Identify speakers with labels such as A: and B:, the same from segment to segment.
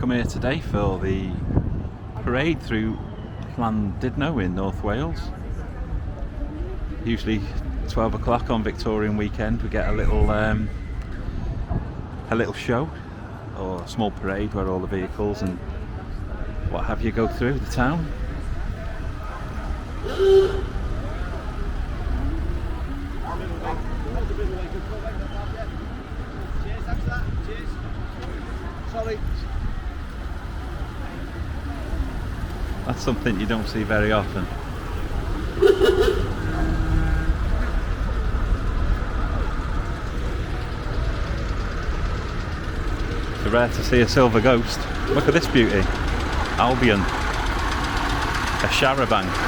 A: come here today for the parade through Llandudno in North Wales. Usually 12 o'clock on Victorian weekend we get a little show or a small parade where all the vehicles and what have you go through the town. That's something you don't see very often. It's rare to see a silver ghost. Look at this beauty. Albion. A charabanc.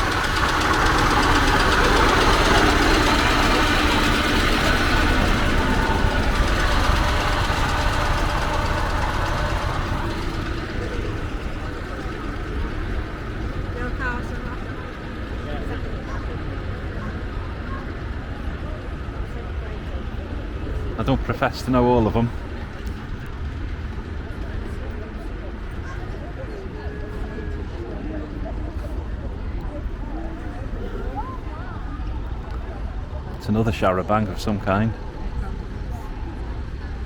A: I don't profess to know all of them. It's another charabanc of some kind.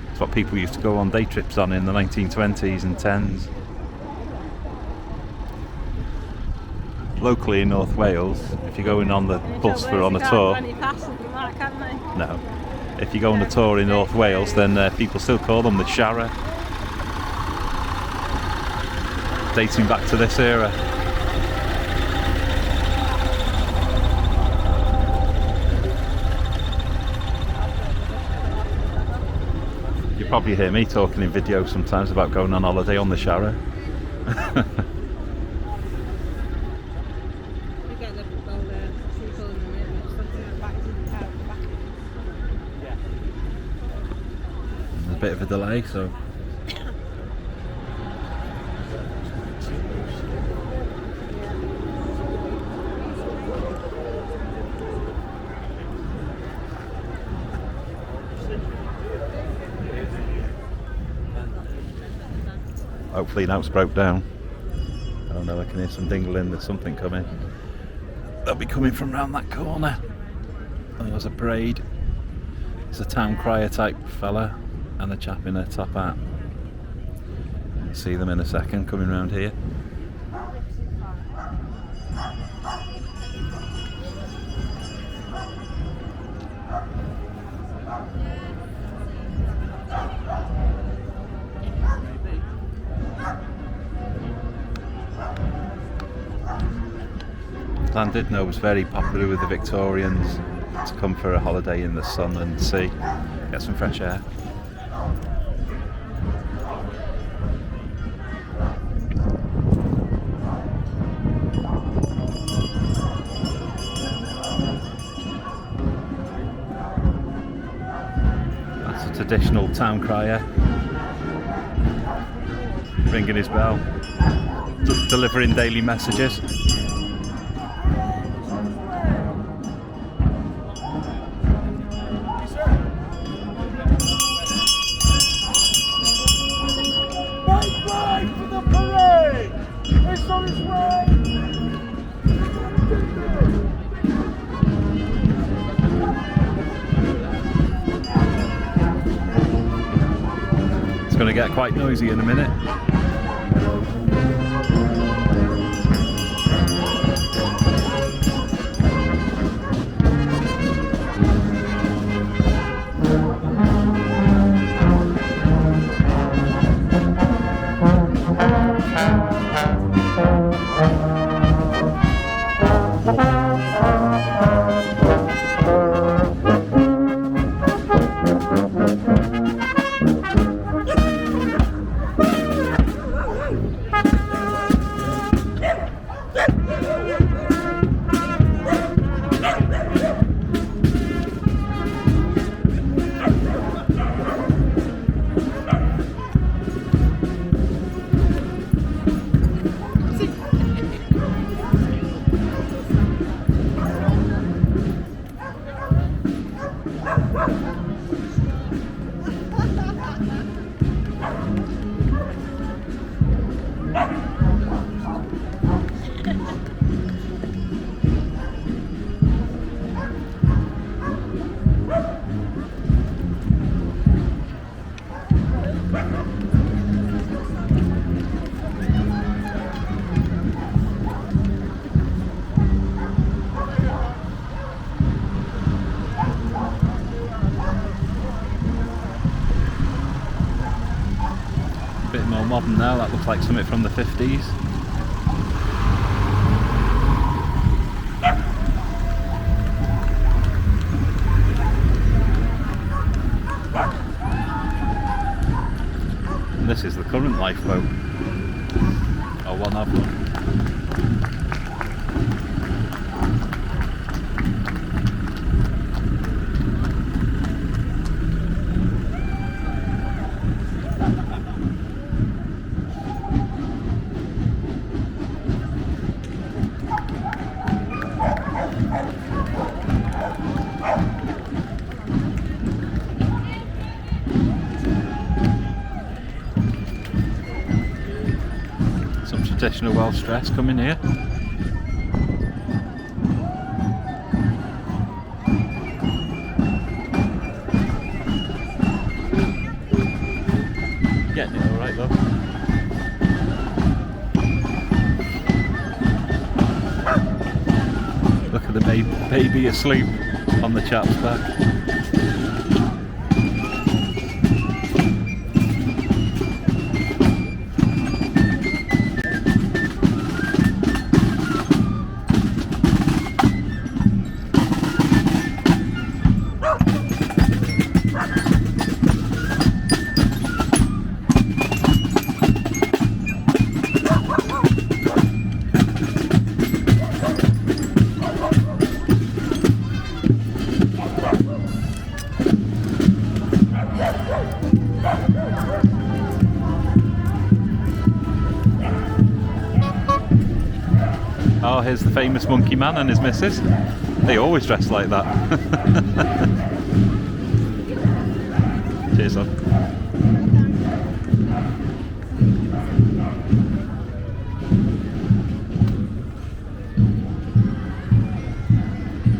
A: It's what people used to go on day trips on in the 1920s and 10s. Locally in North Wales, if you're going on the bus for on a tour, no. If you go on a tour in North Wales, then people still call them the Shara, dating back to this era. You probably hear me talking in videos sometimes about going on holiday on the Shara. Bit of a delay, so hopefully now it's broke down. Oh no, I can hear some dingling, there's something coming. They'll be coming from round that corner. Oh, there's a parade. It's a town crier type fella and a chap in a top hat. You'll see them in a second coming round here. Llandudno was very popular with the Victorians to come for a holiday in the sun and sea, get some fresh air. That's a traditional town crier, ringing his bell, delivering daily messages. It's going to get quite noisy in a minute. modern now. That looks like something from the 50s. And this is the current lifeboat, or one of them. Traditional Welsh dress coming here. Getting it alright though. Look at the baby asleep on the chap's back. Oh, here's the famous monkey man and his missus. They always dress like that. Cheers, love.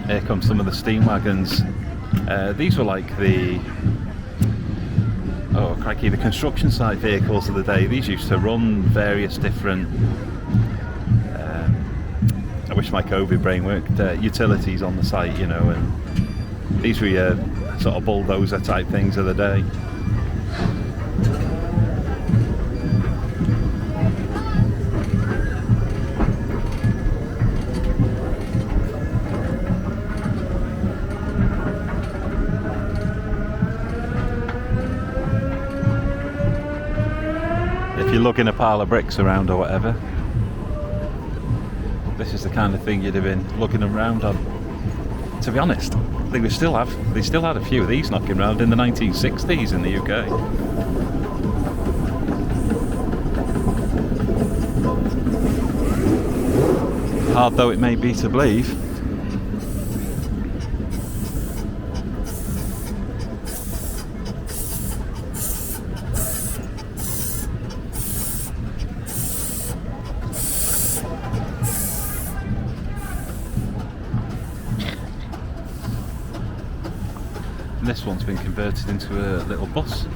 A: Here come some of the steam wagons. These were like the, oh crikey, the construction site vehicles of the day. These used to run various different, I wish my COVID brain worked, utilities on the site, you know, and these were your sort of bulldozer type things of the day. If you're lugging a pile of bricks around or whatever, this is the kind of thing you'd have been looking around on. To be honest, they still had a few of these knocking around in the 1960s in the UK. Hard though it may be to believe. This one's been converted into a little bus.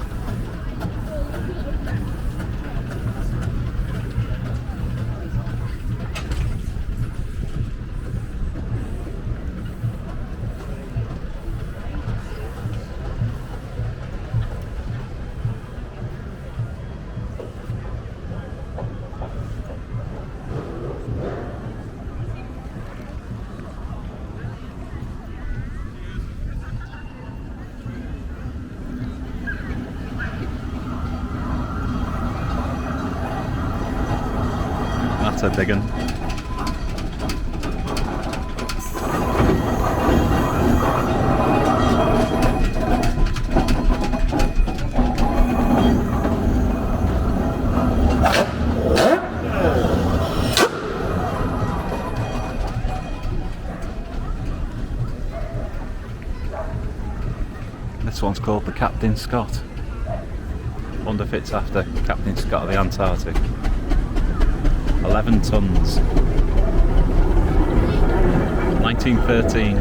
A: That's a big one. This one's called the Captain Scott. Wonder if it's after Captain Scott of the Antarctic. 11 tons. 1913.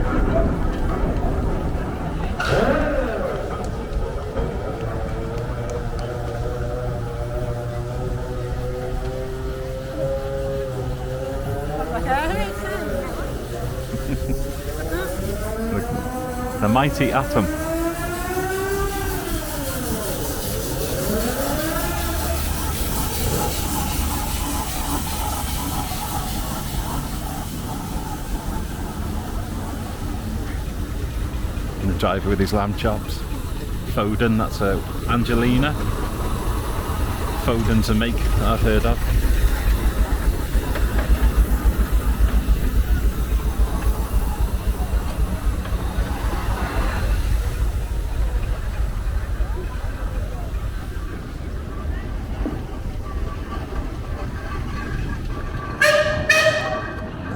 A: The mighty Atom. The driver with his lamb chops. Foden, that's a Angelina. Foden's a make that I've heard of.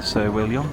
A: Sir William.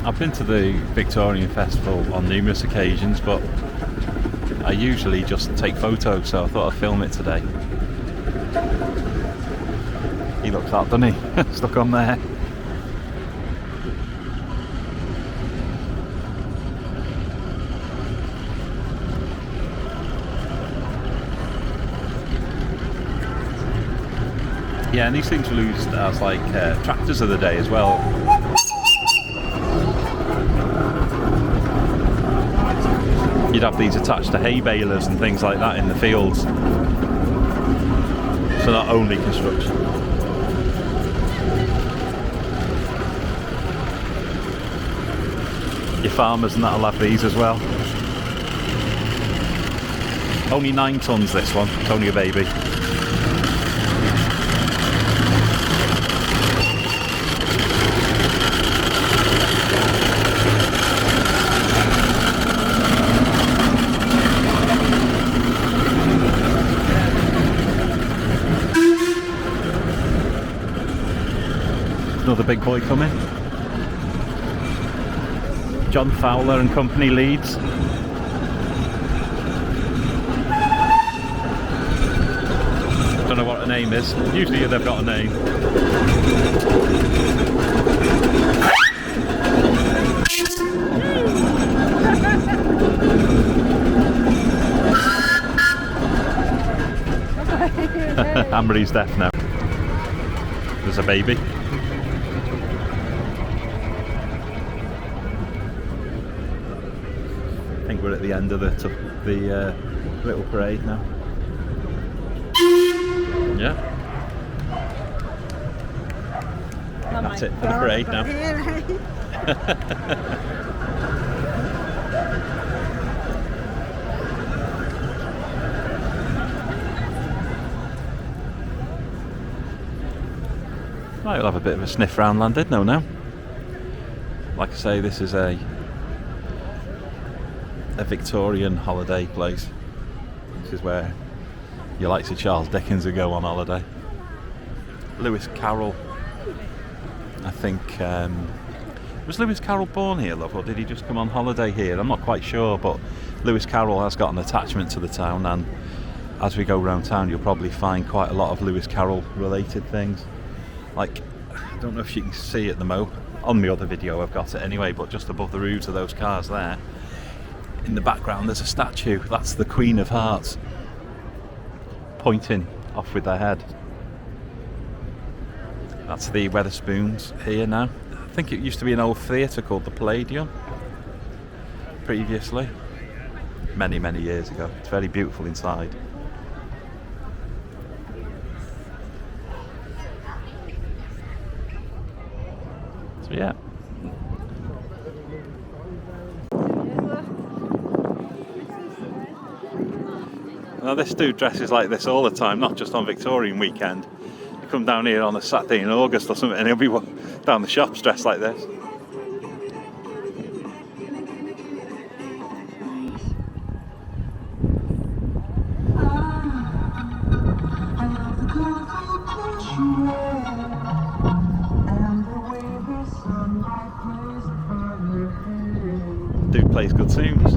A: I've been to the Victorian Festival on numerous occasions, but I usually just take photos, so I thought I'd film it today. He looks hot, doesn't he? Stuck on there. Yeah, and these things were used as like tractors of the day as well. You'd have these attached to hay balers and things like that in the fields. So not only construction. Your farmers and that'll have these as well. Only 9 tons this one, it's only a baby. Another big boy coming. John Fowler and Company Leeds. Don't know what her name is. Usually they've got a name. Anne-Marie's deaf now. There's a baby. I think we're at the end of the little parade now. Yeah. I think that's it for the parade now. Right, we'll have a bit of a sniff round Llandudno now. Like I say, this is a Victorian holiday place. This is where your likes of Charles Dickens would go on holiday. Lewis Carroll, I think, was Lewis Carroll born here, love, or did he just come on holiday here? I'm not quite sure, but Lewis Carroll has got an attachment to the town, and as we go around town you'll probably find quite a lot of Lewis Carroll related things. Like, I don't know if you can see at the moment, on the other video I've got it anyway, but just above the roofs of those cars there, in the background there's a statue. That's the Queen of Hearts, pointing off with their head. That's the Wetherspoons here now. I think it used to be an old theatre called the Palladium previously, many years ago. It's very beautiful inside. So yeah. Now this dude dresses like this all the time, not just on Victorian weekend. You come down here on a Saturday in August or something and he'll be down the shops dressed like this. plays good tunes.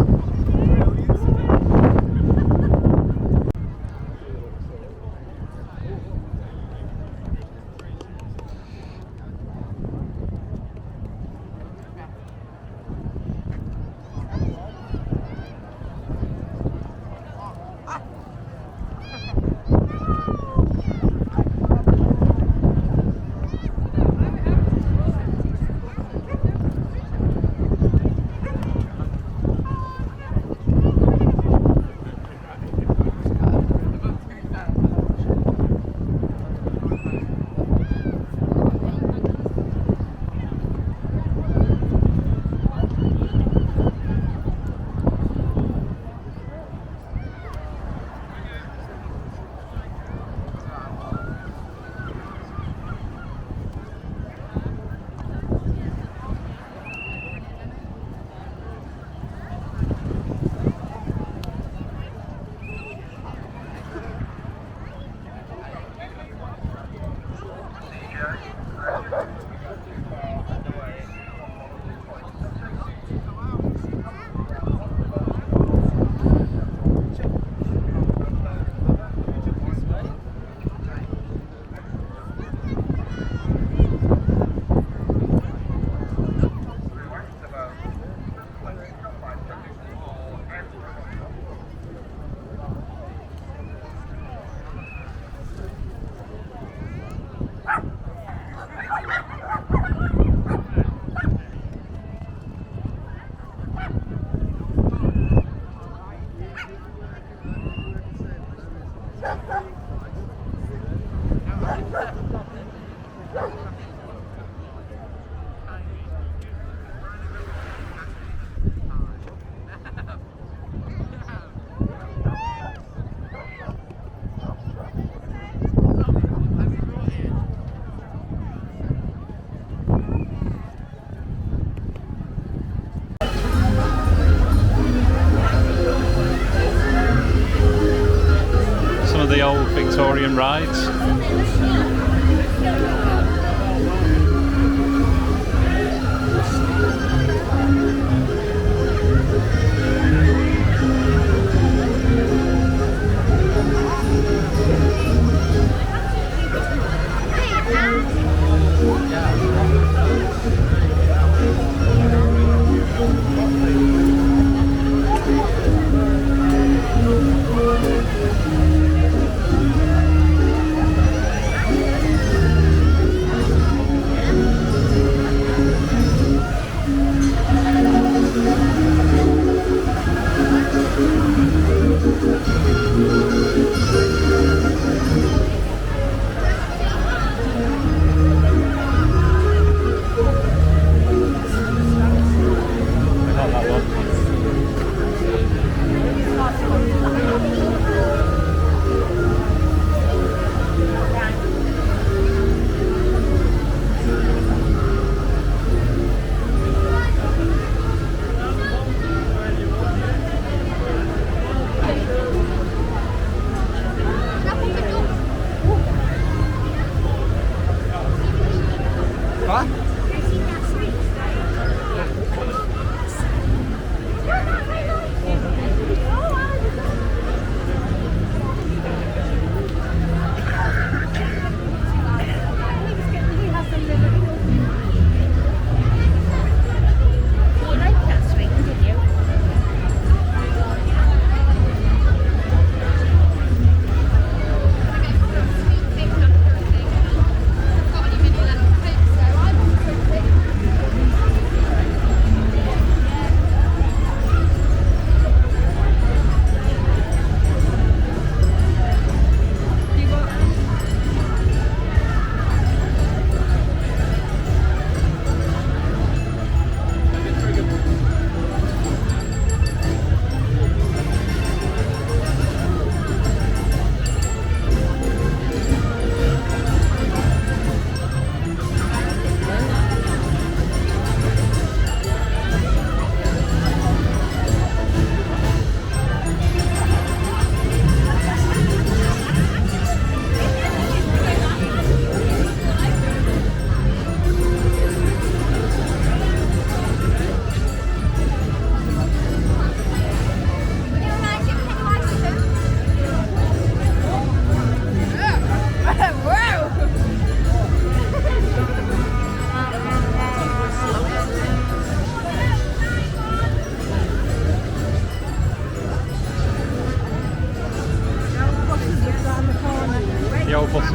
A: The old Victorian rides.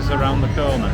A: us around the corner.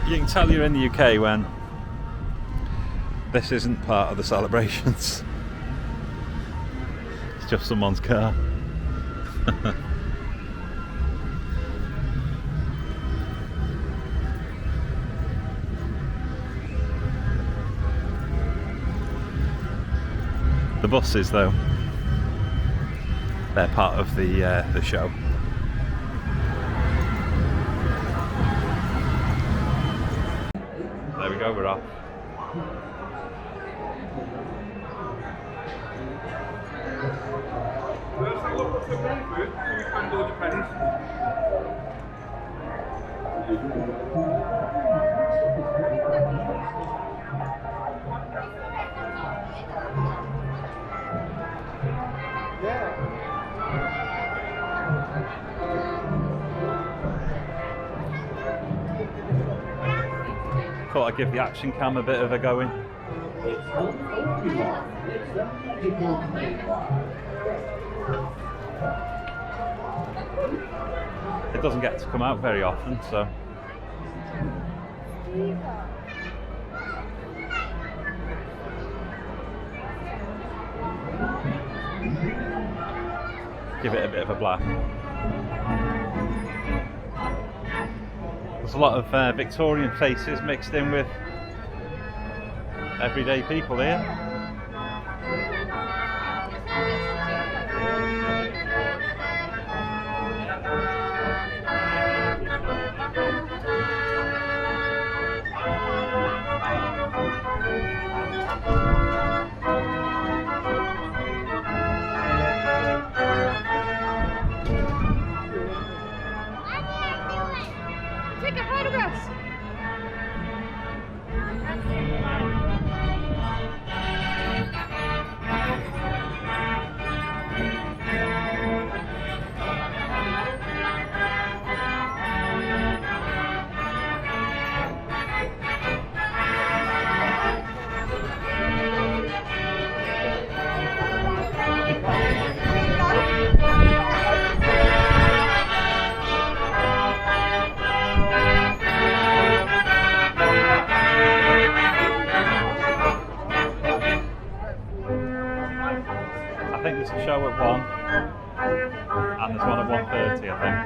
A: You can tell you're in the UK when this isn't part of the celebrations. It's just someone's car. The buses, though, they're part of the show. There we go, we're off. Thought I'd give the action cam a bit of a going. It doesn't get to come out very often, so. Give it a bit of a black. There's a lot of Victorian faces mixed in with everyday people here.
B: Take a photograph.
A: I think there's a show at 1 and there's one at 1:30, I think.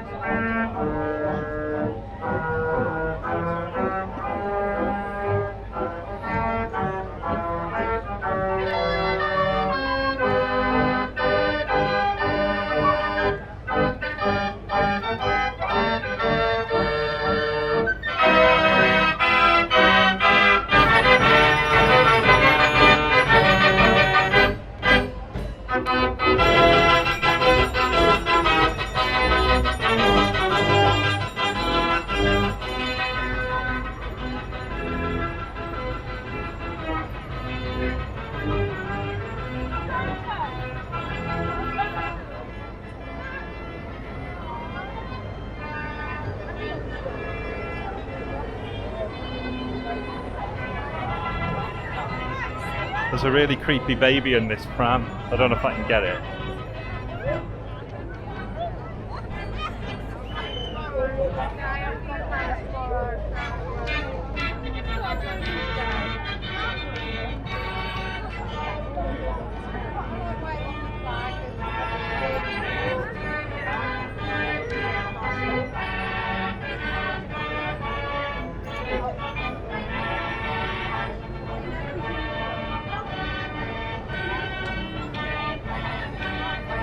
A: There's a really creepy baby in this pram. I don't know if I can get it.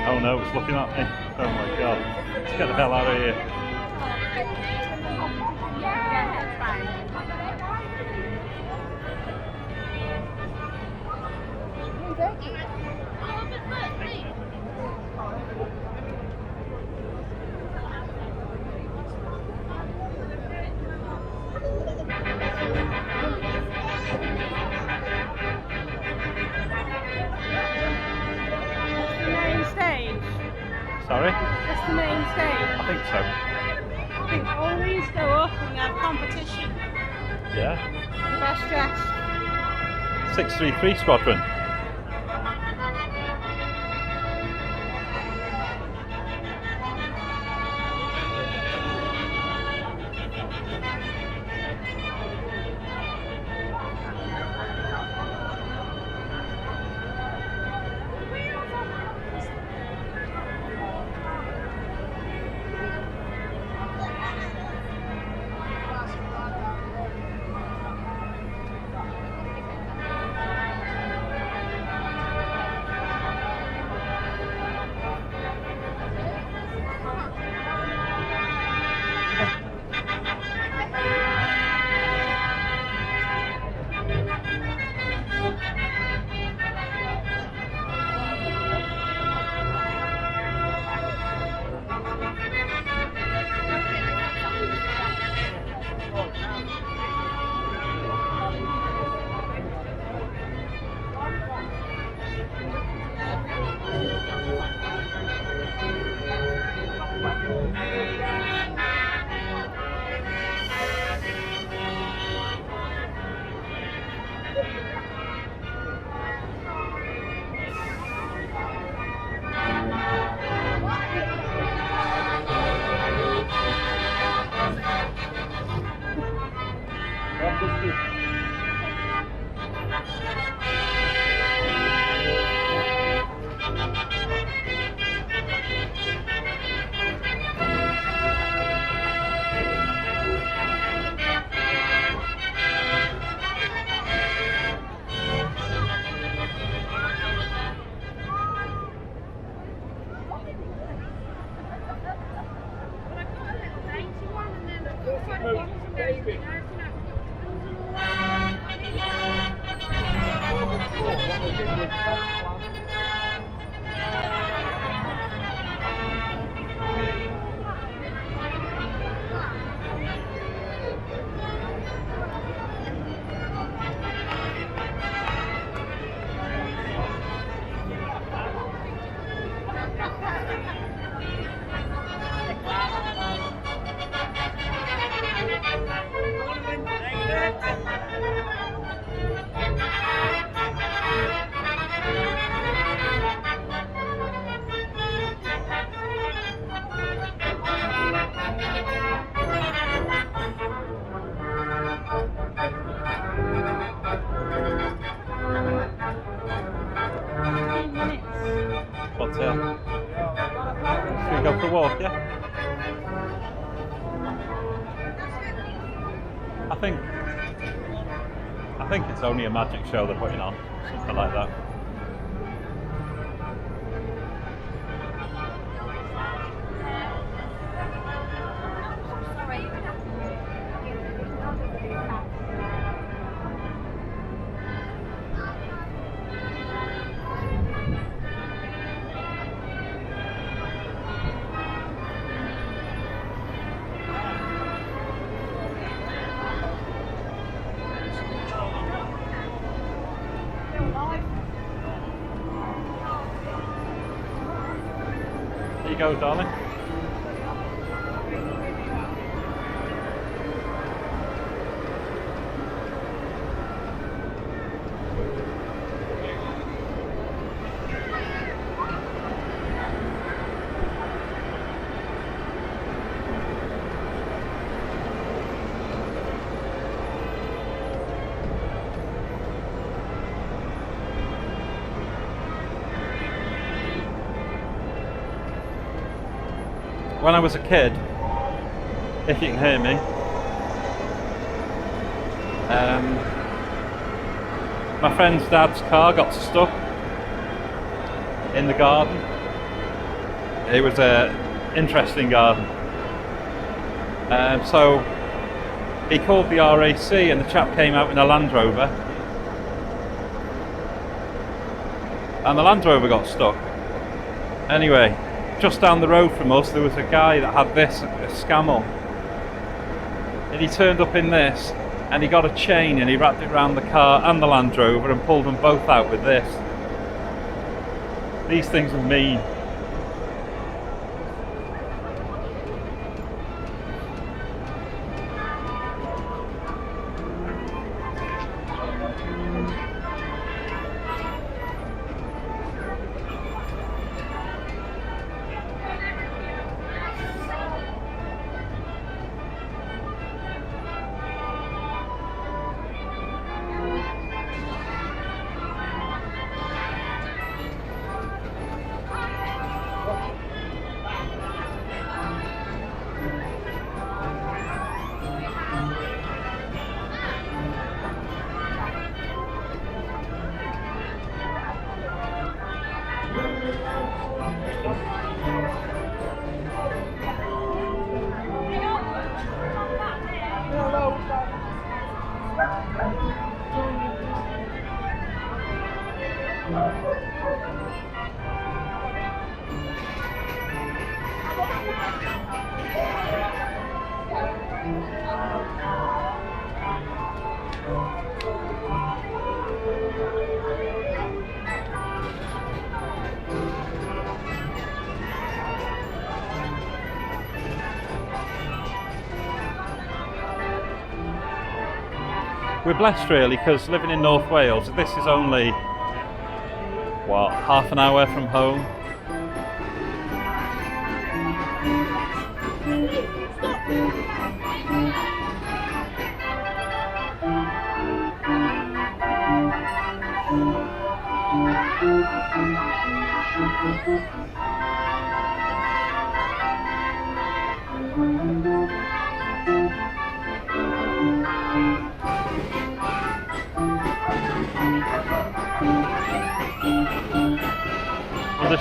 A: Oh no, it's looking at me. Oh my god. Let's get the hell out of here. Sorry?
B: That's the main stage.
A: I think so.
B: I think all these go up and have competition.
A: Yeah.
B: The best dressed.
A: 633 Squadron. What's here? Should we go for a walk, yeah? I think it's only a magic show they're putting on, something like that. There you go, darling. When I was a kid, if you can hear me, my friend's dad's car got stuck in the garden. It was an interesting garden. So he called the RAC and the chap came out in a Land Rover. And the Land Rover got stuck. Anyway, just down the road from us there was a guy that had this, a Scamel, and he turned up in this and he got a chain and he wrapped it around the car and the Land Rover and pulled them both out with this. These things are mean. We're blessed really, because living in North Wales, this is only, what, half an hour from home.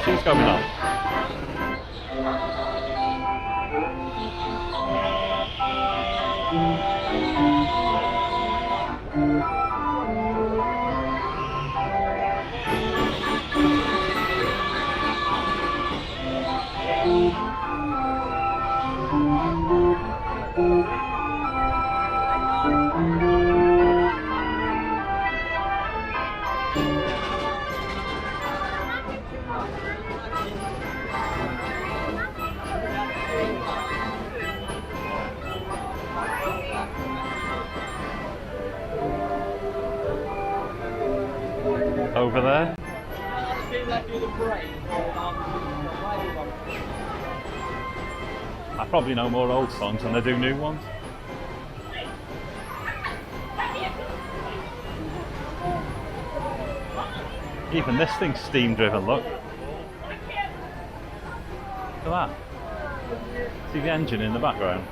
A: she's going on. Over there. I probably know more old songs than I do new ones. Even this thing's steam driven, look. Look at that. See the engine in the background?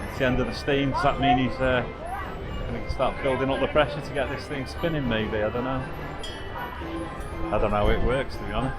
A: It's the end of the steam. Does that mean he's going to start building up the pressure to get this thing spinning? Maybe, I don't know. I don't know how it works, to be honest.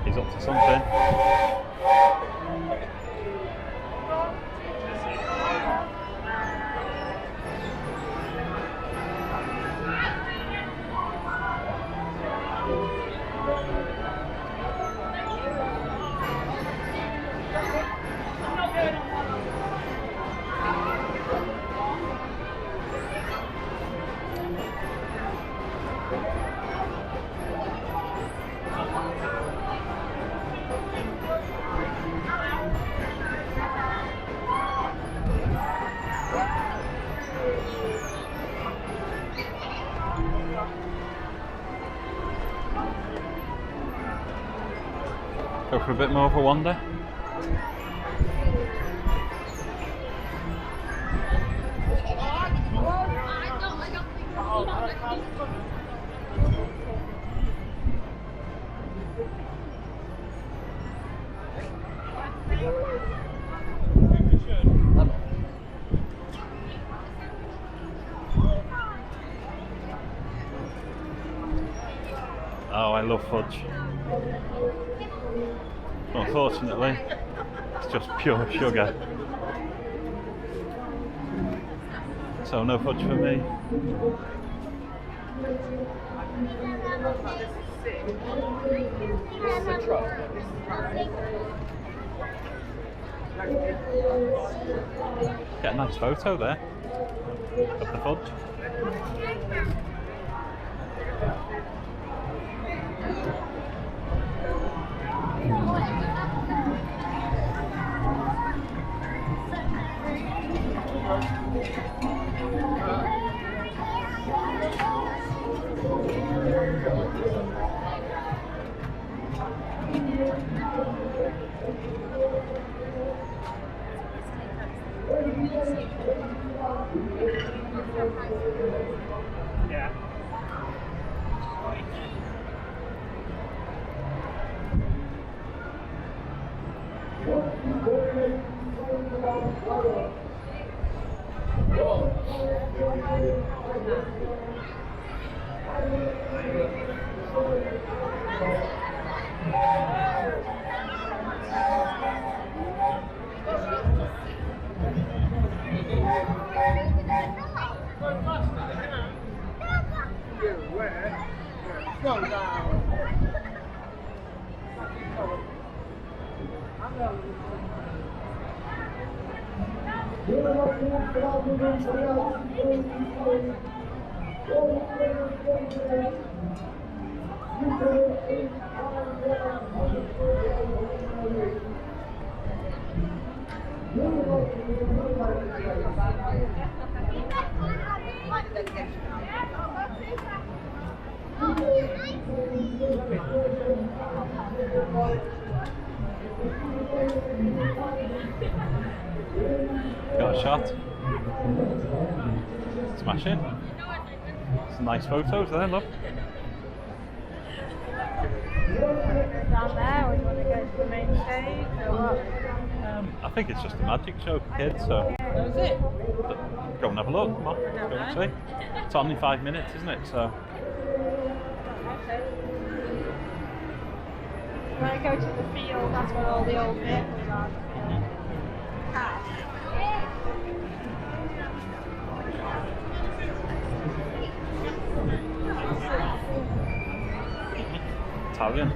A: He's up to something. Go for a bit more of a wander. Oh, I love fudge. Unfortunately, it's just pure sugar. So no fudge for me. Get a nice photo there of the fudge. Yeah.
C: Slow down.
A: Got a shot. Smashing. Some nice photos there, look.
B: Down there, or do you want to go to the main stage, or what?
A: I think it's just a magic show for kids, so
B: That was it.
A: go and have a look. Come on, go and see. It's only 5 minutes, isn't it? So
B: When I go to the field, that's where all the old vehicles are. Cars.
A: Italian.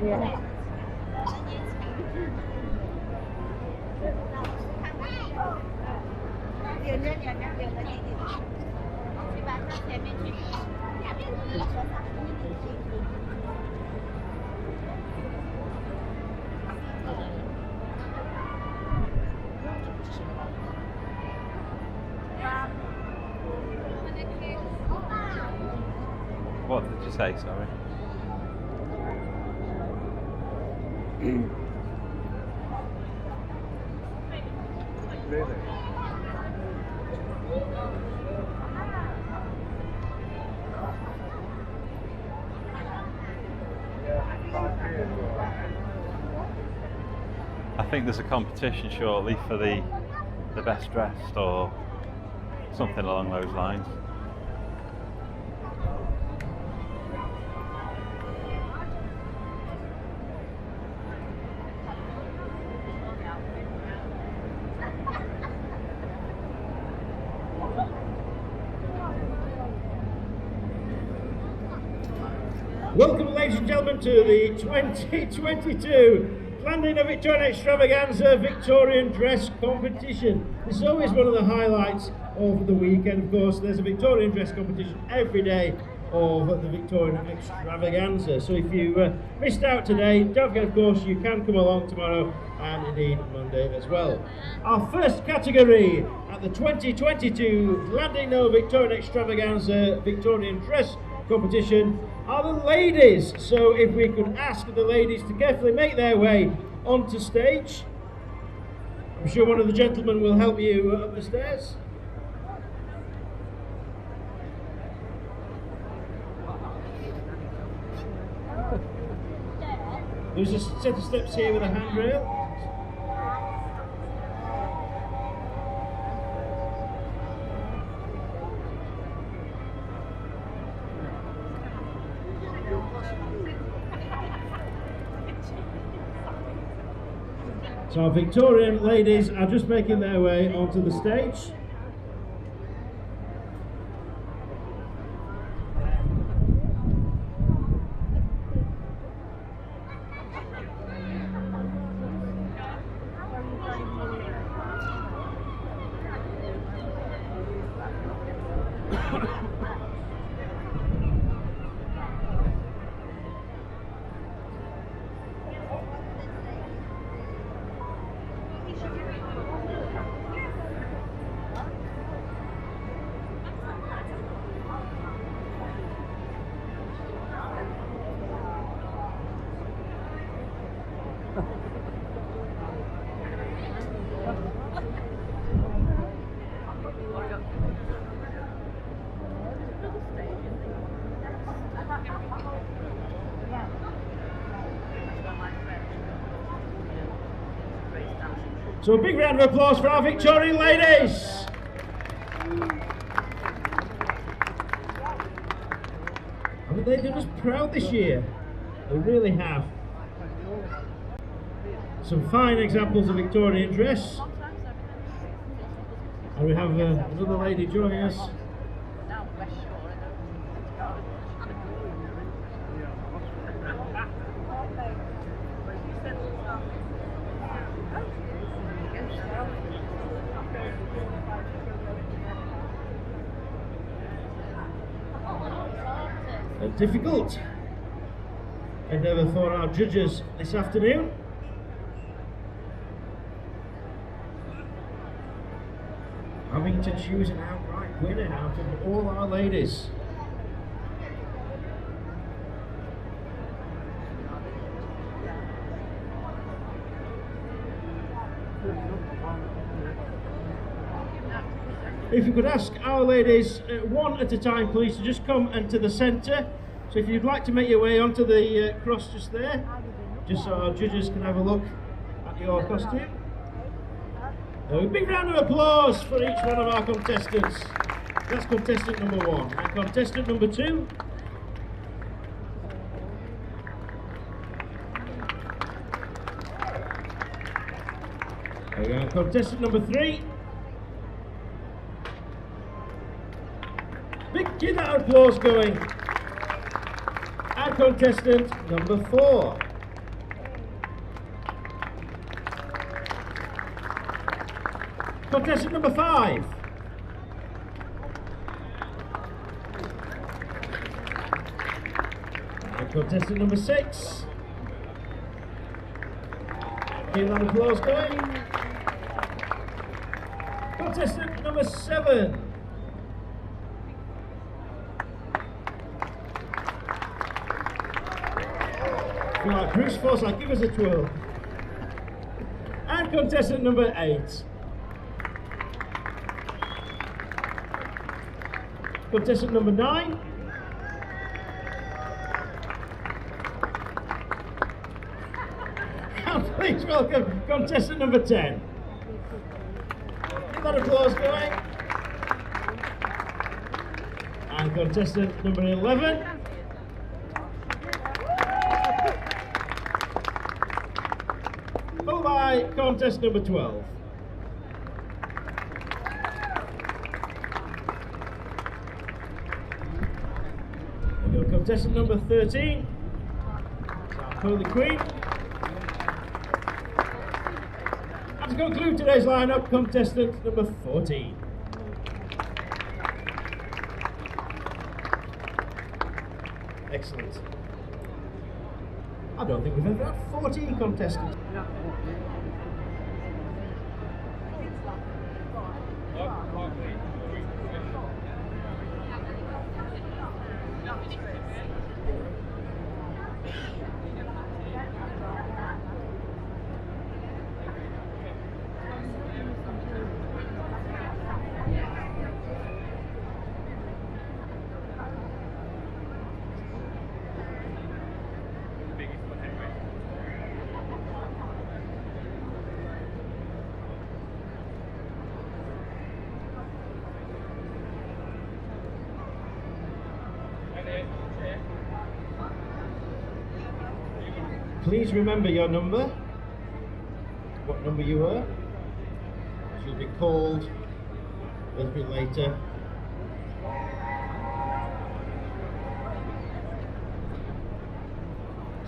B: Yeah.
A: What did you say? Sorry. I think there's a competition shortly for the best dressed or something along those lines.
D: Welcome, ladies and gentlemen, to the 2022 Llandudno Victorian Extravaganza Victorian Dress Competition. This is always one of the highlights of the week, and of course there's a Victorian dress competition every day of the Victorian Extravaganza. So if you missed out today, don't forget, of course, you can come along tomorrow and indeed Monday as well. Our first category at the 2022 Llandudno Victorian Extravaganza Victorian Dress Competition are the ladies. So if we could ask the ladies to carefully make their way onto stage. I'm sure one of the gentlemen will help you up the stairs. There's a set of steps here with a handrail. So our Victorian ladies are just making their way onto the stage. So a big round of applause for our Victorian ladies. Haven't they done us proud this year? They really have. Some fine examples of Victorian dress. And we have another lady joining us. A difficult endeavour for our judges this afternoon. Having to choose an outright winner out of all our ladies. If you could ask our ladies one at a time, please, to just come and to the centre. So if you'd like to make your way onto the cross just there, just so our judges can have a look at your costume. A big round of applause for each one of our contestants. That's contestant number 1. And contestant number 2. There we go. Contestant number 3. Keep that applause going. And contestant number 4. Contestant number 5. And contestant number 6. Keep that applause going. Contestant number 7. Like Bruce Forsyth, give us a twirl. And contestant number 8. Contestant number 9. And please welcome contestant number 10. Get that applause going. And contestant number 11. Followed by contest number 12. And your contestant number 13. Our Holy Queen. And to conclude today's lineup, contestant number 14. Excellent. I don't think we've ever had 14 contestants. Please remember your number. what number you were. She'll be called a little bit later.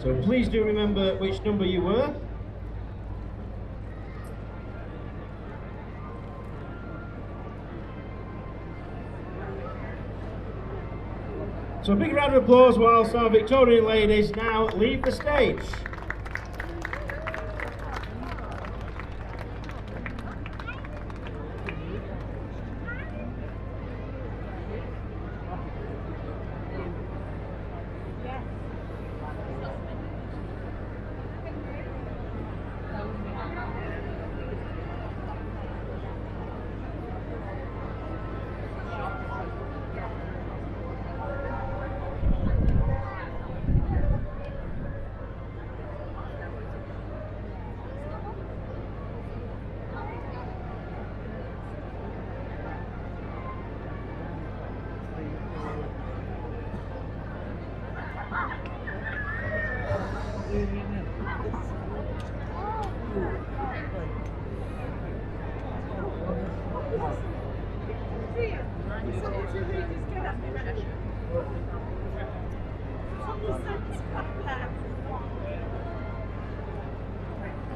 D: So please do remember which number you were. So a big round of applause whilst our Victorian ladies now leave the stage.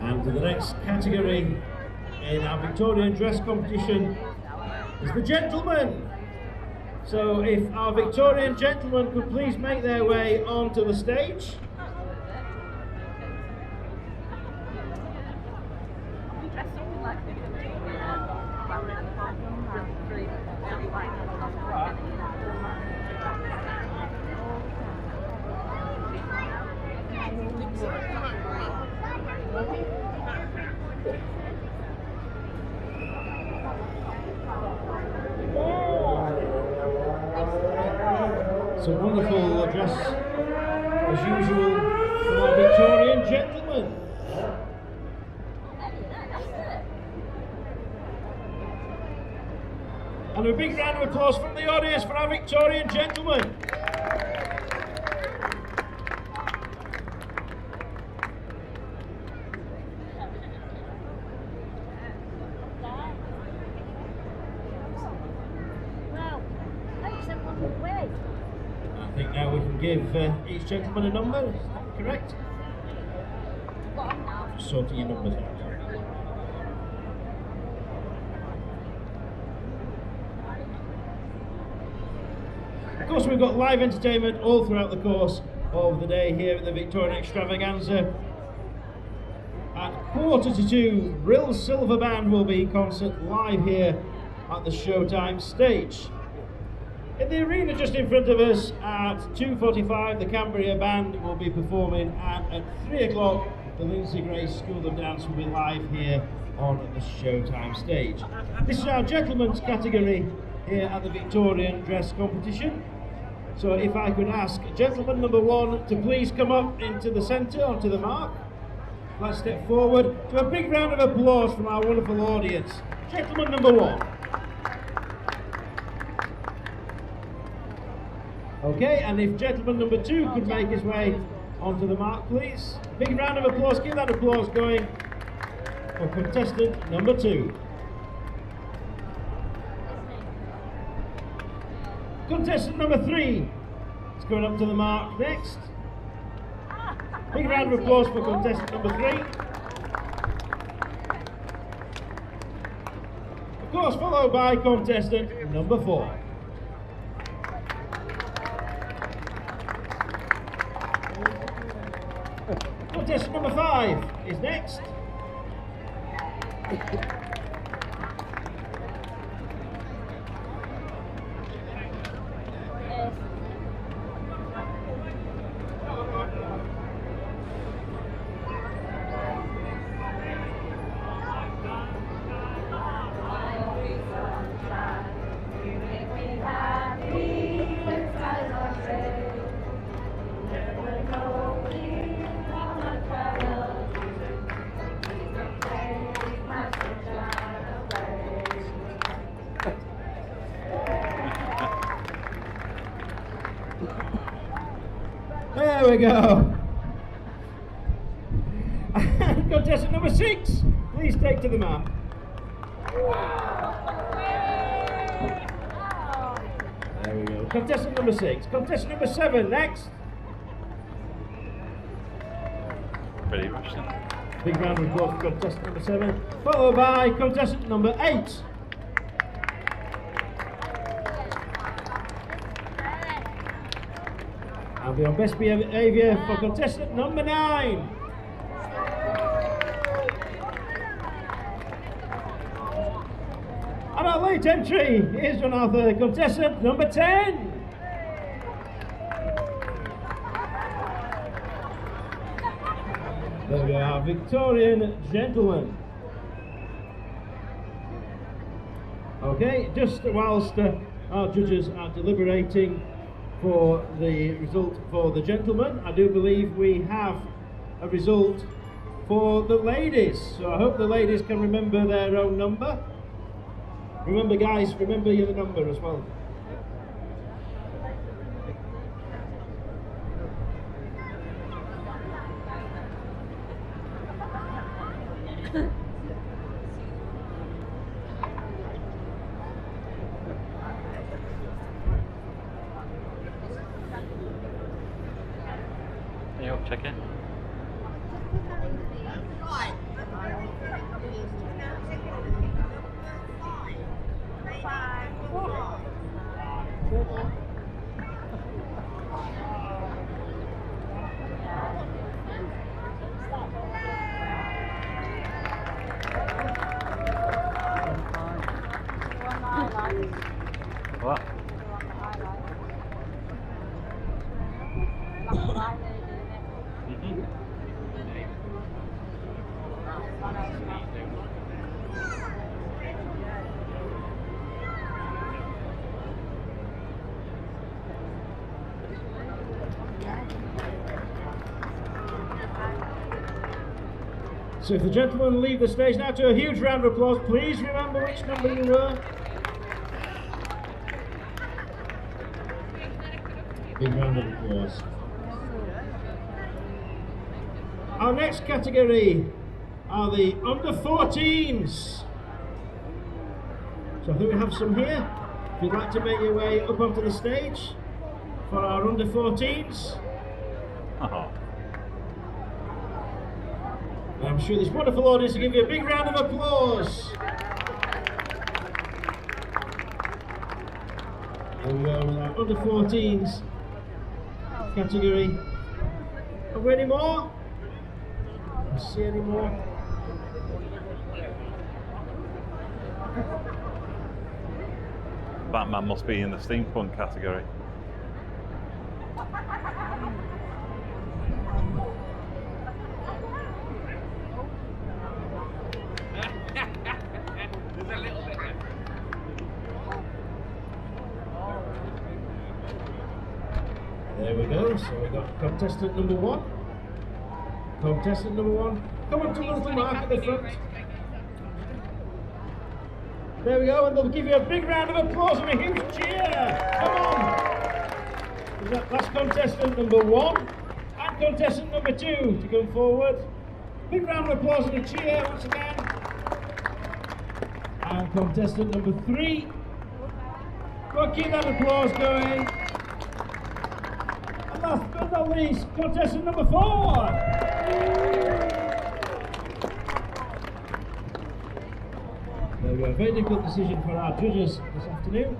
D: And the next category in our Victorian dress competition is the gentlemen. So if our Victorian gentlemen could please make their way onto the stage. It's a wonderful dress, as usual, from our Victorian gentlemen. And a big round of applause from the audience for our Victorian gentlemen. I think now we can give each gentleman a number, is that correct? Just sorting your numbers out. Of course, we've got live entertainment all throughout the course of the day here at the Victorian Extravaganza. At 1:45, Rill's Silver Band will be in concert live here at the Showtime stage. In the arena just in front of us at 2:45, the Cambria Band will be performing, and at 3 o'clock, the Lindsay Grace School of Dance will be live here on the Showtime stage. This is our gentlemen's category here at the Victorian Dress Competition. So if I could ask gentleman number 1 to please come up into the centre, onto the mark. Let's step forward to a big round of applause from our wonderful audience. Gentleman number 1. Okay, and if gentleman number 2 could make his way onto the mark, please. Big round of applause, keep that applause going for contestant number 2. Contestant number 3 is going up to the mark next. Big round of applause for contestant number 3. Of course, followed by contestant number 4. Contestant number 5 is next. There we go. And contestant number 6, please please take to the mat. There we go. Contestant number 6. Contestant number 7, next.
A: Pretty Russian.
D: Big round of applause for contestant number 7, followed by contestant number 8. And be on best behaviour for contestant number 9. And our late entry is one of the contestant number 10. There we go, our Victorian gentleman. Okay, just whilst our judges are deliberating for the result for the gentlemen, I do believe we have a result for the ladies. So I hope the ladies can remember their own number. Remember guys, remember your number as well.
A: Yeah, check in. What?
D: So if the gentlemen leave the stage now, to a huge round of applause, please remember which number you were. Big round of applause. Our next category are the under 14s. So I think we have some here. If you'd like to make your way up onto the stage for our under 14s.
A: Oh.
D: I'm sure this wonderful audience will give you a big round of applause. There we go with our under 14s category. Are we any more? Can you see any more?
A: Batman must be in the steampunk category.
D: There we go, so we've got contestant number 1. Contestant number 1. Come on to the little mark at the front. There we go, and they'll give you a big round of applause and a huge cheer. Come on. That's contestant number 1 and contestant number 2 to come forward. Big round of applause and a cheer once again. And contestant number 3. Go on, keep that applause going. Last but not least, contestant number 4. There we go, a very difficult decision for our judges this afternoon.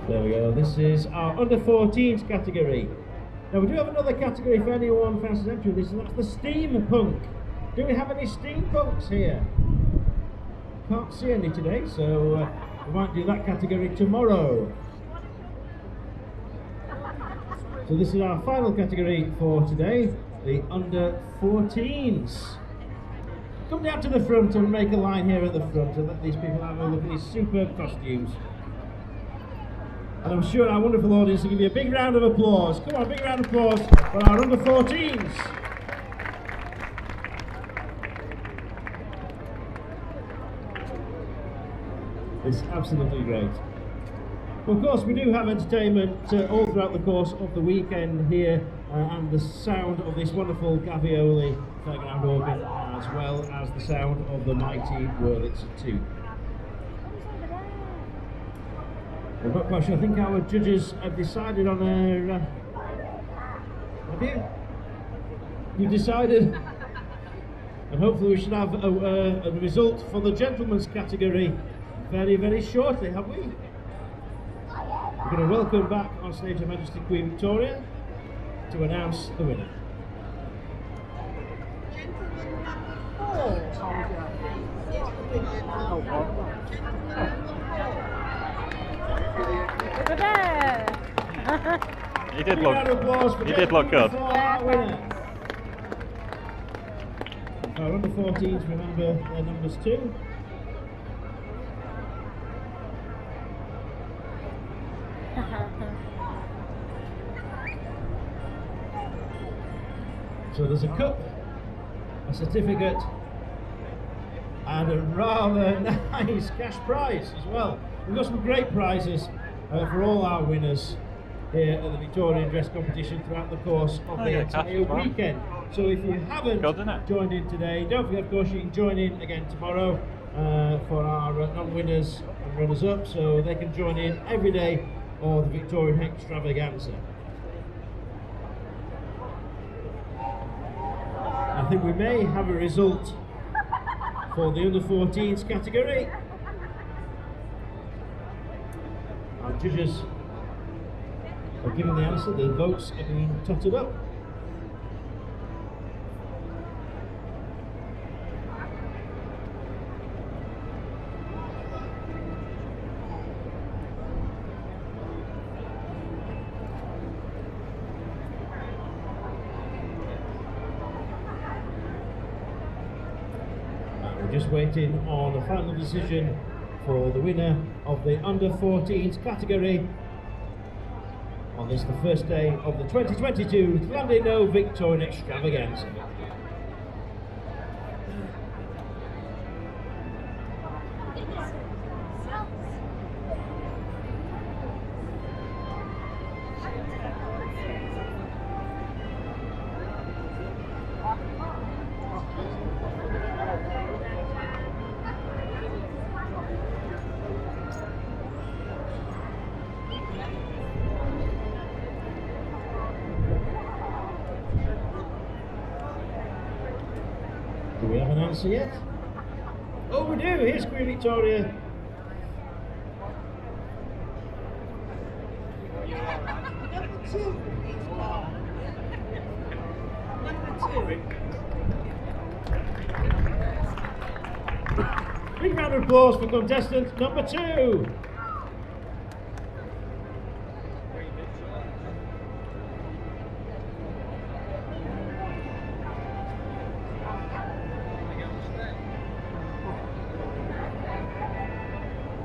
D: There we go, this is our under 14s category. Now we do have another category if anyone fancies entering this, and that's the steampunk. Do we have any steampunks here? Can't see any today, so we might do that category tomorrow. So this is our final category for today, the under 14s. Come down to the front and make a line here at the front and let these people have a look at these superb costumes. And I'm sure our wonderful audience will give you a big round of applause. Come on, a big round of applause for our under 14s. It's absolutely great. Well, of course, we do have entertainment all throughout the course of the weekend here, and the sound of this wonderful Gavioli Fairground organ, as well as the sound of the mighty Wurlitzer too. We're not quite sure. I think our judges have decided on a... have you? You decided? And hopefully we should have a result for the gentlemen's category very, very shortly, have we? We're going to welcome back on stage Her Majesty Queen Victoria to announce the winner.
B: Over there!
A: He did look good.
D: Our winner. Our under 14s, remember their numbers too. So there's a cup, a certificate, and a rather nice cash prize as well. We've got some great prizes for all our winners here at the Victorian Dress Competition throughout the course of the entire weekend. So if you haven't joined in today, don't forget, of course, you can join in again tomorrow for our non-winners and runners-up, so they can join in every day of the Victorian Extravaganza. I think we may have a result for the under 14s category. Our judges have given the answer, the votes are being totted up. We're just waiting on a final decision for the winner of the under 14s category on this, the first day of the 2022 Llandudno Victorian Extravaganza. Do we have an answer yet? Oh, we do! Here's Queen Victoria.
C: Number two.
D: Big round of applause for contestant number 2.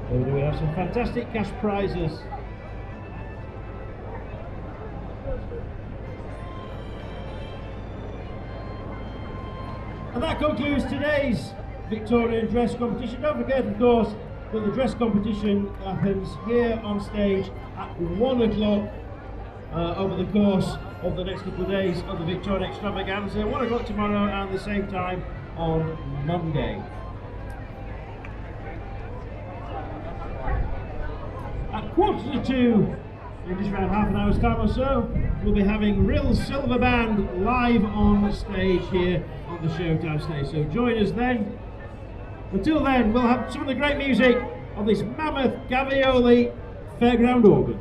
D: So we have some fantastic cash prizes. And that concludes today's Victorian dress competition. Don't forget, of course, that the dress competition happens here on stage at 1 o'clock over the course of the next couple of days of the Victorian Extravaganza. 1 o'clock tomorrow and the same time on Monday. At 1:45, in just around half an hour's time or so, we'll be having Real Silver Band live on stage here on the Showtime stage. So join us then. Until then, we'll have some of the great music of this mammoth Gavioli Fairground organ.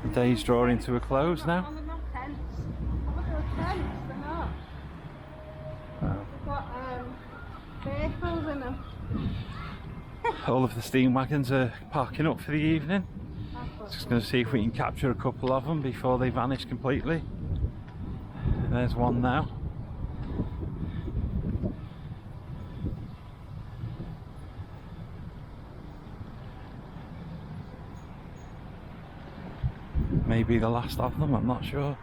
A: The day's drawing to a close now.
B: Vehicles in them.
A: All of the steam wagons are parking up for the evening. Just going to see if we can capture a couple of them before they vanish completely. There's one now. Maybe the last of them, I'm not sure.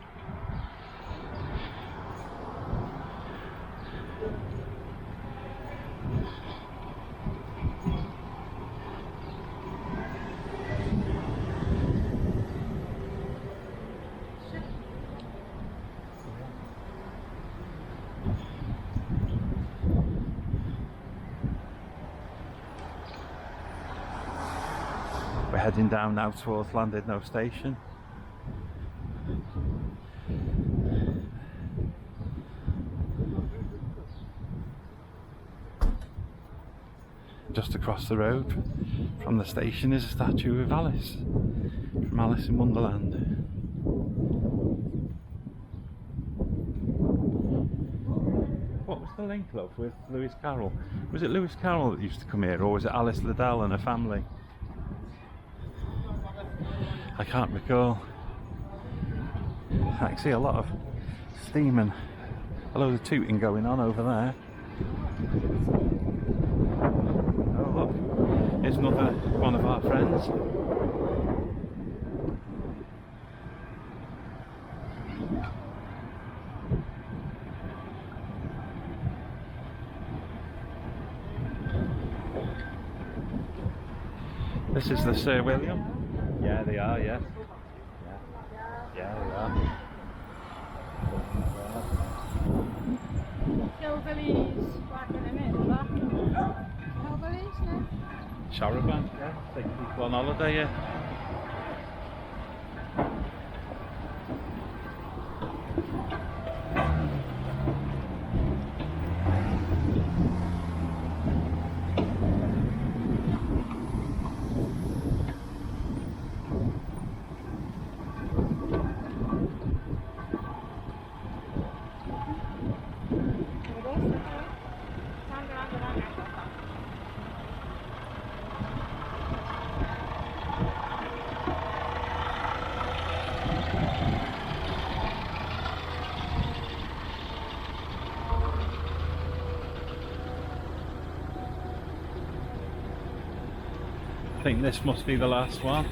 A: We're heading down now towards Llandudno station. Just across the road from the station is a statue of Alice, from Alice in Wonderland. What was the link, love, with Lewis Carroll? Was it Lewis Carroll that used to come here, or was it Alice Liddell and her family? I can't recall. I can see a lot of steam and a load of tooting going on over there. Oh look, here's another one of our friends. This is the Sir William. Yeah, they are, yes. Yeah, they are.
B: Hillbillies back in a minute, back. Hillbillies, yeah.
A: Charabanc, yeah. Take people on holiday, yeah. I think this must be the last one.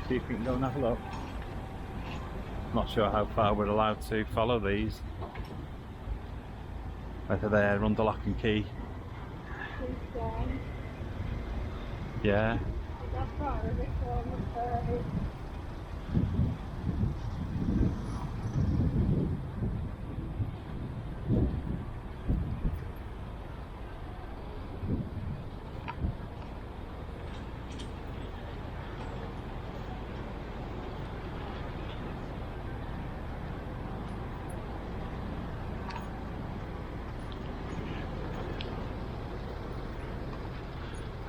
A: See if we can go and have a look. Not sure how far we're allowed to follow these. Whether they're under lock and key. Yeah.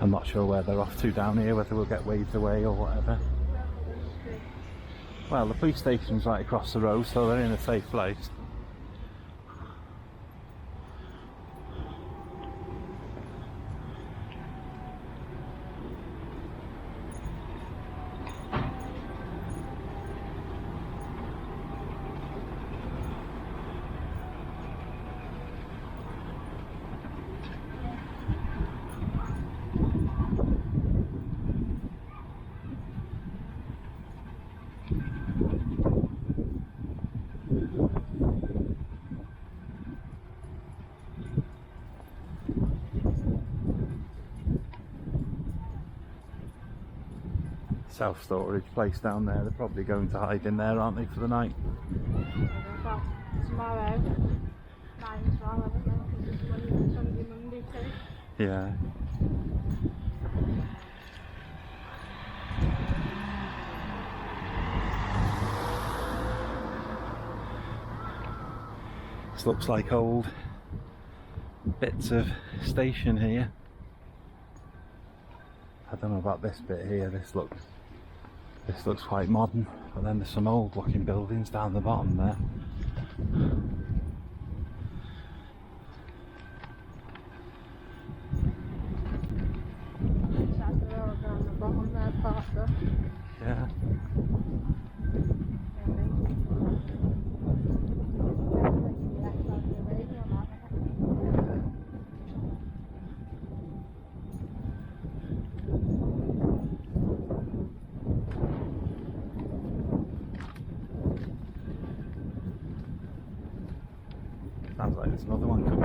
A: I'm not sure where they're off to down here, whether we'll get waved away or whatever. Well, the police station's right across the road, so they're in a safe place. Self-storage place down there. They're probably going to hide in there, aren't they, for the night?
B: Tomorrow, 9 as well, haven't they? Because it's Monday too.
A: Yeah. This looks like old bits of station here. I don't know about this bit here. This looks quite modern, but then there's some old looking buildings down the bottom there. Yeah. There's another one coming.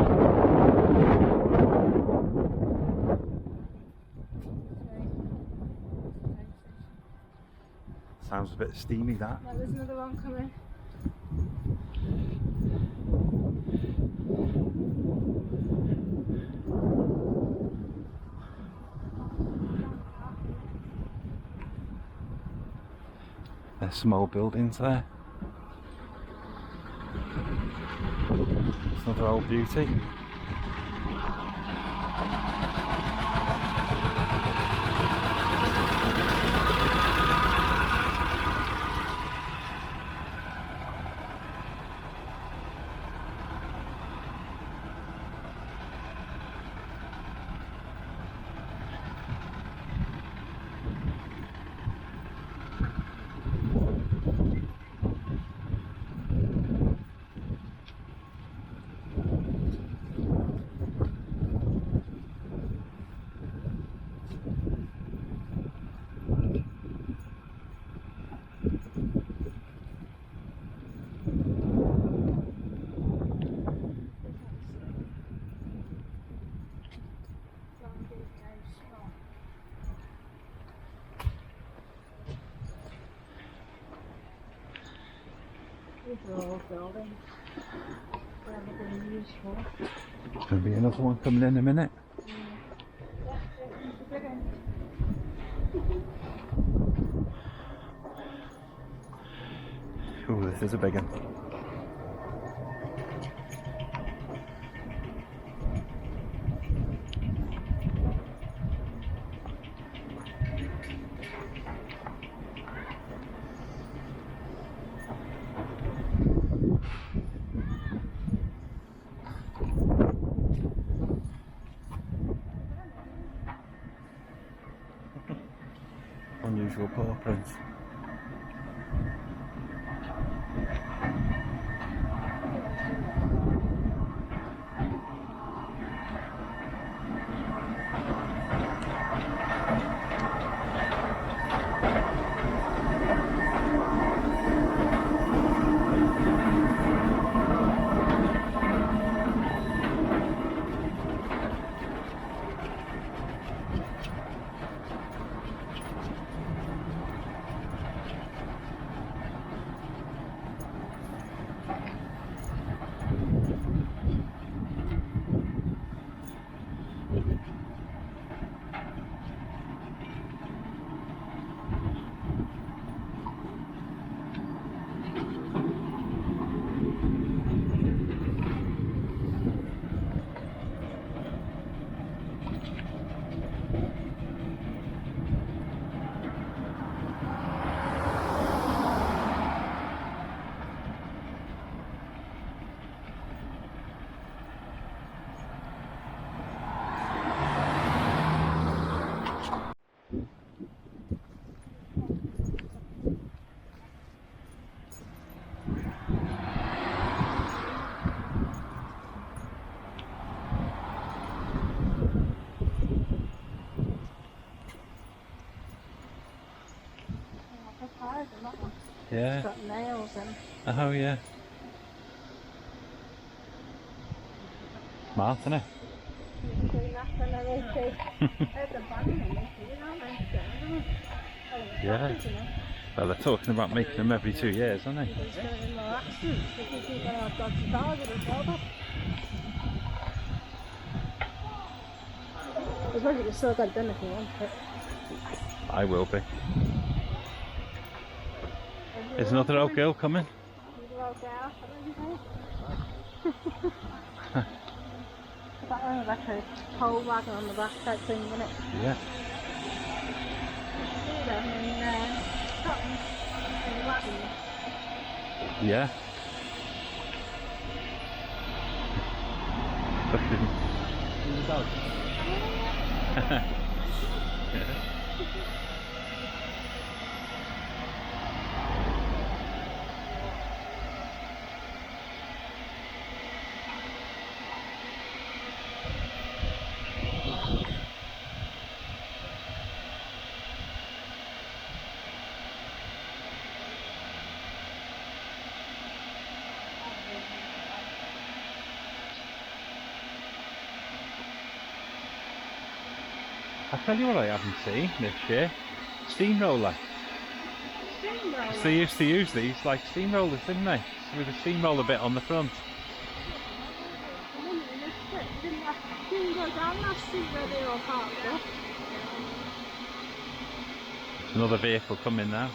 A: Sounds a bit steamy, that.
B: No, there's another one coming.
A: There's some old buildings there. It's another old beauty.
B: These are all buildings. Whatever they're used for.
A: There'll be another one coming in a minute. Oh, this is a big one. Unusual paw prints. Yeah.
B: It's got nails in.
A: Oh yeah. Smart, isn't it? Yeah. Well, they're talking about making them every 2 years, aren't they?
B: As long as it's still got done if you want it.
A: I will be. There's another old girl coming.
B: That one like a pole wagon on the back type thing, isn't it?
A: Yeah.
B: See them in Scotland, in wagons.
A: Yeah. I tell you what I haven't seen this year. Steamroller.
B: Steamroller.
A: So they used to use these like steamrollers, didn't they? With a steamroller bit on the front.
B: Didn't go down that street where they all parked up.
A: Another vehicle coming now.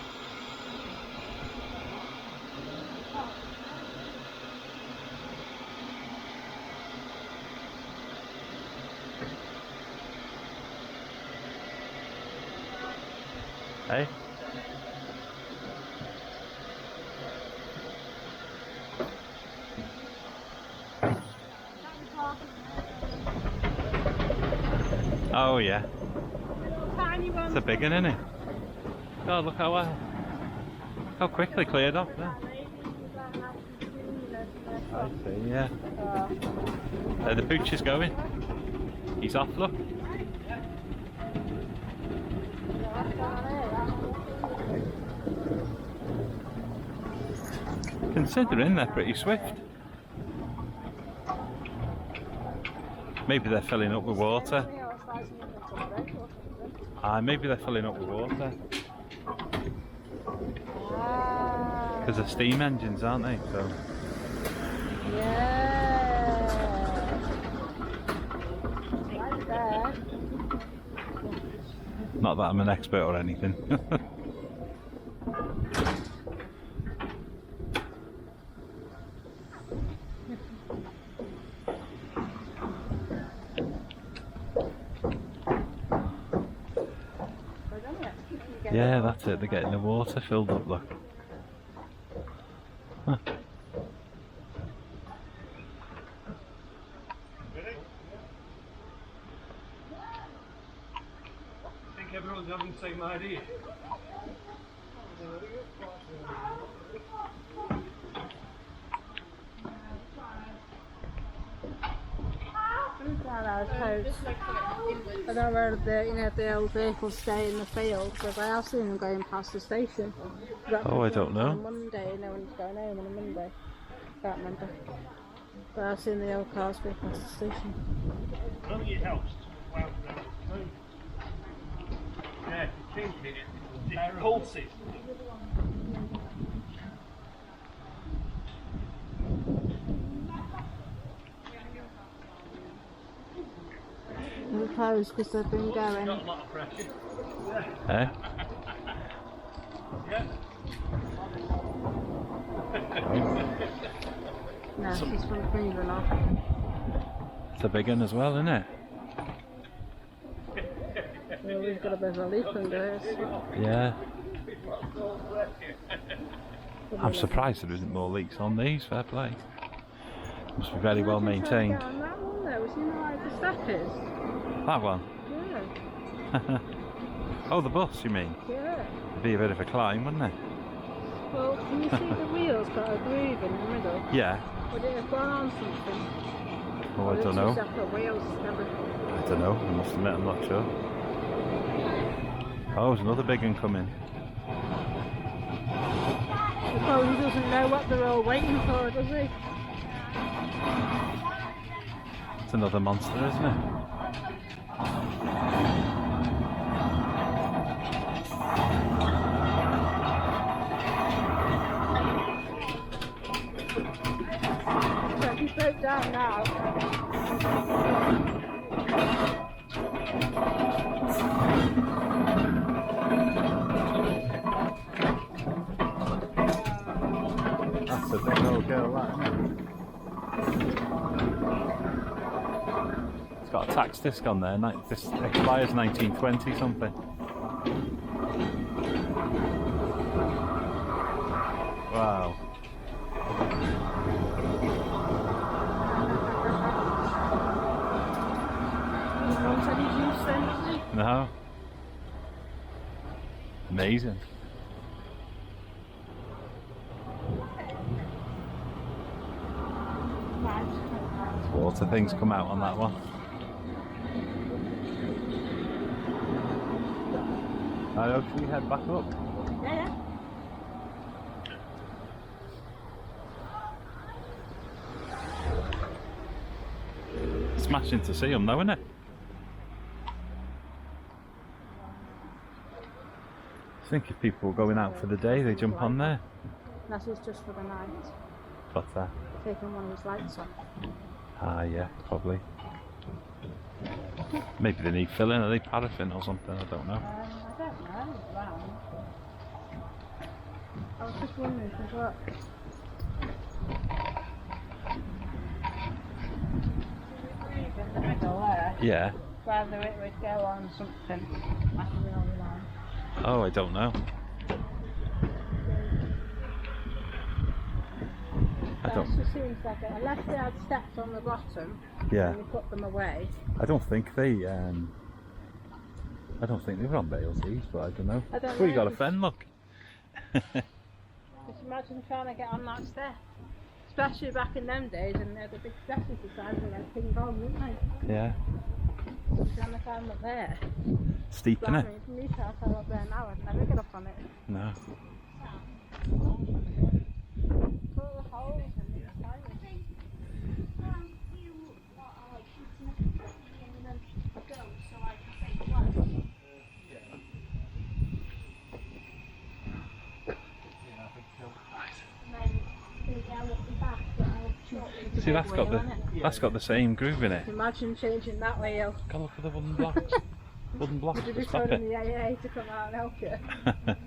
A: Hey? Oh yeah.
B: Tiny one.
A: It's a big one, isn't it? God, look how quickly cleared off there. I see, yeah. The pooch is going. He's off, look. Considering they're pretty swift. Maybe they're filling up with water. Maybe they're filling up with water. Because they're steam engines, aren't they? So.
B: Yeah. Right there.
A: Not that I'm an expert or anything. Yeah, that's it. They're getting the water filled up, look. Huh.
D: Ready? I think everyone's having the same idea.
B: I don't know where the old vehicles stay in the field, but I have seen them going past the station.
A: Oh, I don't know.
B: On a Monday, no one's going home on a Monday. Can't remember. But I've seen the old cars go past the station.
D: I don't think it helps to plough around the cone. Yeah, if you think it pulses.
B: I suppose because they've been going.
D: Got a lot of pressure.
A: Eh?
D: Yeah.
B: No, it's from moving off.
A: It's a big one as well, isn't it?
B: Well, we've got a bit of a leak under it.
A: Yeah. I'm surprised there isn't more leaks on these, fair play. Must be very well maintained.
B: On that one there, was like the steppers?
A: That one?
B: Yeah.
A: Oh, the bus, you mean?
B: Yeah.
A: It'd be a bit of a climb, wouldn't it?
B: Well, can you see the wheels got a groove in the middle?
A: Yeah.
B: Would it have gone on something?
A: Oh, I don't know.
B: Separate wheels,
A: I don't know. I must admit, I'm not sure. Oh, there's another big one coming.
B: Well, he doesn't know what they're all waiting for, does he?
A: It's another monster, isn't it?
B: But he broke down now.
A: That's a big old girl, that, isn't it? It's got a tax disc on there. This expires 1920 something. Wow. No. Amazing. Water things come out on that one. I know, should we head back up?
B: Yeah.
A: Smashing to see them though, isn't it? I think if people were going out for the day, they jump on there.
B: That is just for the night.
A: What's that?
B: Taking one of his lights off.
A: Ah, yeah, probably. Maybe they need filling, are they paraffin or something? I don't know.
B: I don't know. It's round. I was just wondering if what. In the middle there,
A: Yeah.
B: whether it would go on something like a railway line.
A: Oh, I don't know. I
B: It
A: don't.
B: just seems like it, unless they had steps on the bottom,
A: Yeah.
B: and you put them away.
A: I don't think they. I don't think they were on bales these, but I don't know.
B: I don't
A: Oh, you
B: know,
A: got a
B: just-
A: friend, look.
B: Just imagine trying to get on that step. Especially back in them days, and they had the big steps the size of like ping pong, didn't they?
A: Yeah.
B: Trying to climb up there.
A: Steep,
B: But
A: innit?
B: I mean, for me to climb up there now, I'd never get up on it.
A: No.
B: Full of holes and it's tiny.
A: See, that's got the same groove in it.
B: Imagine changing that wheel.
A: Go look at the wooden blocks. Wooden blocks
B: Would you
A: to
B: be
A: stop
B: phoning
A: it.
B: the AA to come out and help you?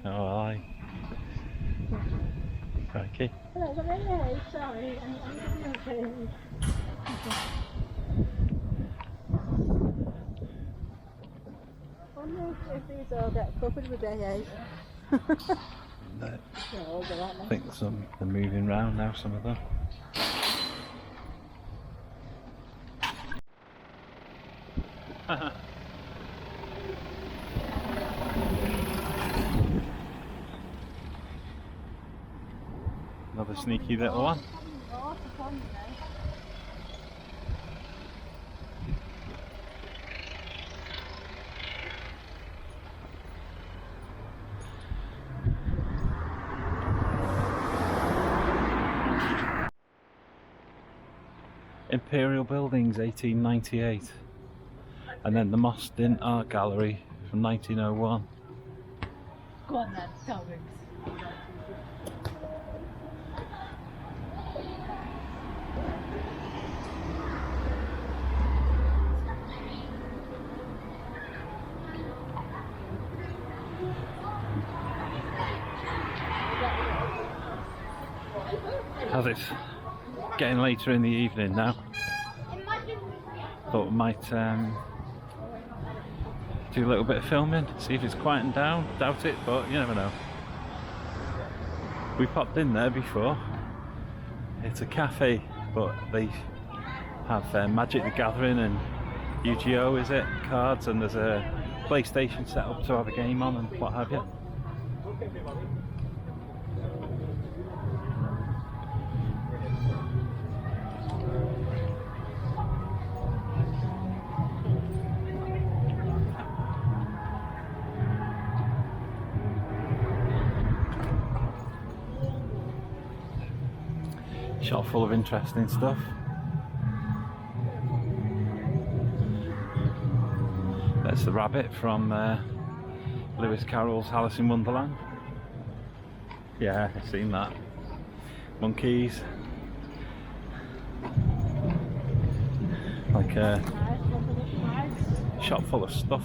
A: Oh, aye. Crikey.
B: Hello, the AA, sorry. I'm okay. I wonder if these all get covered with AA.
A: No,
B: They're older, aren't
A: I
B: they?
A: think they're moving round now, some of them. Another sneaky little one.
B: Oh, it's fun, you know.
A: Imperial Buildings, 1898. And then the Mostyn Art Gallery from 1901.
B: Go on then, tell me.
A: As it's getting later in the evening now, thought we might do a little bit of filming, see if it's quieting down. Doubt it, but you never know. We popped in there before. It's a cafe, but they have Magic the Gathering and Yu-Gi-Oh, is it? Cards, and there's a PlayStation set up to have a game on and what have you. Shop full of interesting stuff. That's the rabbit from Lewis Carroll's Alice in Wonderland. Yeah, I've seen that. Monkeys. Like a shop full of stuff.